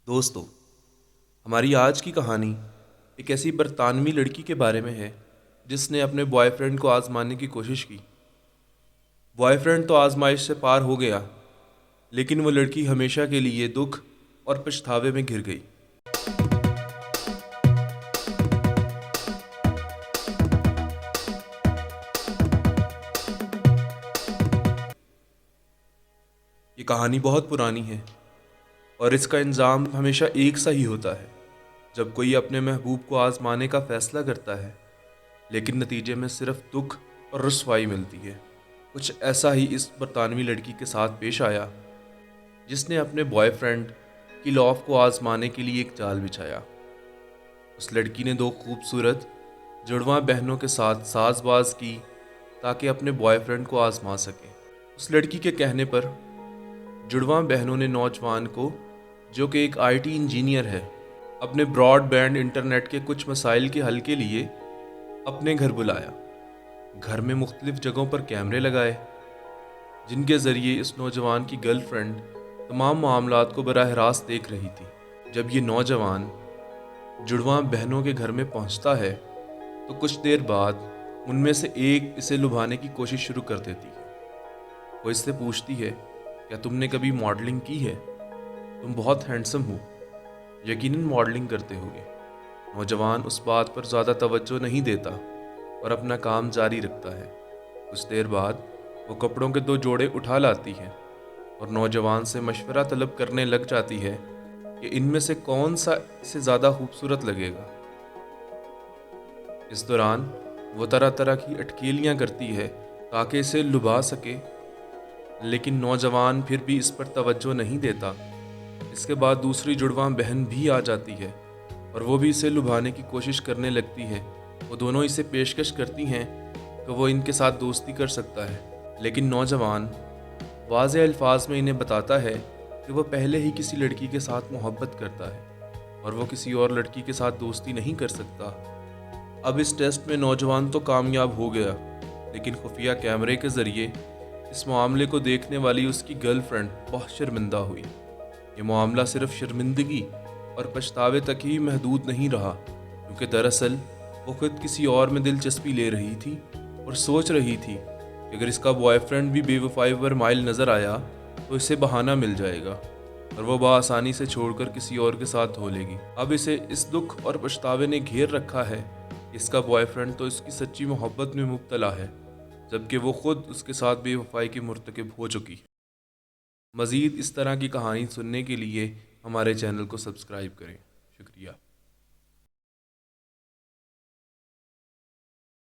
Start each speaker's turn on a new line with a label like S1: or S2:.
S1: دوستوں، ہماری آج کی کہانی ایک ایسی برطانوی لڑکی کے بارے میں ہے جس نے اپنے بوائے فرینڈ کو آزمانے کی کوشش کی۔ بوائے فرینڈ تو آزمائش سے پار ہو گیا، لیکن وہ لڑکی ہمیشہ کے لیے دکھ اور پچھتاوے میں گر گئی۔ یہ کہانی بہت پرانی ہے اور اس کا انجام ہمیشہ ایک سا ہی ہوتا ہے۔ جب کوئی اپنے محبوب کو آزمانے کا فیصلہ کرتا ہے لیکن نتیجے میں صرف دکھ اور رسوائی ملتی ہے۔ کچھ ایسا ہی اس برطانوی لڑکی کے ساتھ پیش آیا جس نے اپنے بوائے فرینڈ کی لوف کو آزمانے کے لیے ایک جال بچھایا۔ اس لڑکی نے دو خوبصورت جڑواں بہنوں کے ساتھ ساز باز کی تاکہ اپنے بوائے فرینڈ کو آزما سکے۔ اس لڑکی کے کہنے پر جڑواں بہنوں نے نوجوان کو، جو کہ ایک IT انجینئر ہے، اپنے براڈ بینڈ انٹرنیٹ کے کچھ مسائل کے حل کے لیے اپنے گھر بلایا۔ گھر میں مختلف جگہوں پر کیمرے لگائے جن کے ذریعے اس نوجوان کی گرل فرینڈ تمام معاملات کو براہ راست دیکھ رہی تھی۔ جب یہ نوجوان جڑواں بہنوں کے گھر میں پہنچتا ہے تو کچھ دیر بعد ان میں سے ایک اسے لبھانے کی کوشش شروع کر دیتی ہے۔ وہ اس سے پوچھتی ہے، کیا تم نے کبھی ماڈلنگ کی ہے؟ تم بہت ہینڈسم ہو، یقیناً ماڈلنگ کرتے ہوگے۔ نوجوان اس بات پر زیادہ توجہ نہیں دیتا اور اپنا کام جاری رکھتا ہے۔ کچھ دیر بعد وہ کپڑوں کے 2 جوڑے اٹھا لاتی ہے اور نوجوان سے مشورہ طلب کرنے لگ جاتی ہے کہ ان میں سے کون سا اسے زیادہ خوبصورت لگے گا۔ اس دوران وہ طرح طرح کی اٹکیلیاں کرتی ہے تاکہ اسے لبھا سکے، لیکن نوجوان پھر بھی اس پر توجہ نہیں دیتا۔ اس کے بعد دوسری جڑواں بہن بھی آ جاتی ہے اور وہ بھی اسے لبھانے کی کوشش کرنے لگتی ہے۔ وہ دونوں اسے پیشکش کرتی ہیں کہ وہ ان کے ساتھ دوستی کر سکتا ہے، لیکن نوجوان واضح الفاظ میں انہیں بتاتا ہے کہ وہ پہلے ہی کسی لڑکی کے ساتھ محبت کرتا ہے اور وہ کسی اور لڑکی کے ساتھ دوستی نہیں کر سکتا۔ اب اس ٹیسٹ میں نوجوان تو کامیاب ہو گیا، لیکن خفیہ کیمرے کے ذریعے اس معاملے کو دیکھنے والی اس کی گرل فرینڈ بہت شرمندہ ہوئی۔ یہ معاملہ صرف شرمندگی اور پچھتاوے تک ہی محدود نہیں رہا، کیونکہ دراصل وہ خود کسی اور میں دلچسپی لے رہی تھی اور سوچ رہی تھی کہ اگر اس کا بوائے فرینڈ بھی بے وفائی پر مائل نظر آیا تو اسے بہانہ مل جائے گا اور وہ بآسانی سے چھوڑ کر کسی اور کے ساتھ دھو لے گی۔ اب اسے اس دکھ اور پچھتاوے نے گھیر رکھا ہے کہ اس کا بوائے فرینڈ تو اس کی سچی محبت میں مبتلا ہے، جبکہ وہ خود اس کے ساتھ بے وفائی کی مرتکب ہو چکی۔ مزید اس طرح کی کہانی سننے کے لیے ہمارے چینل کو سبسکرائب کریں۔ شکریہ۔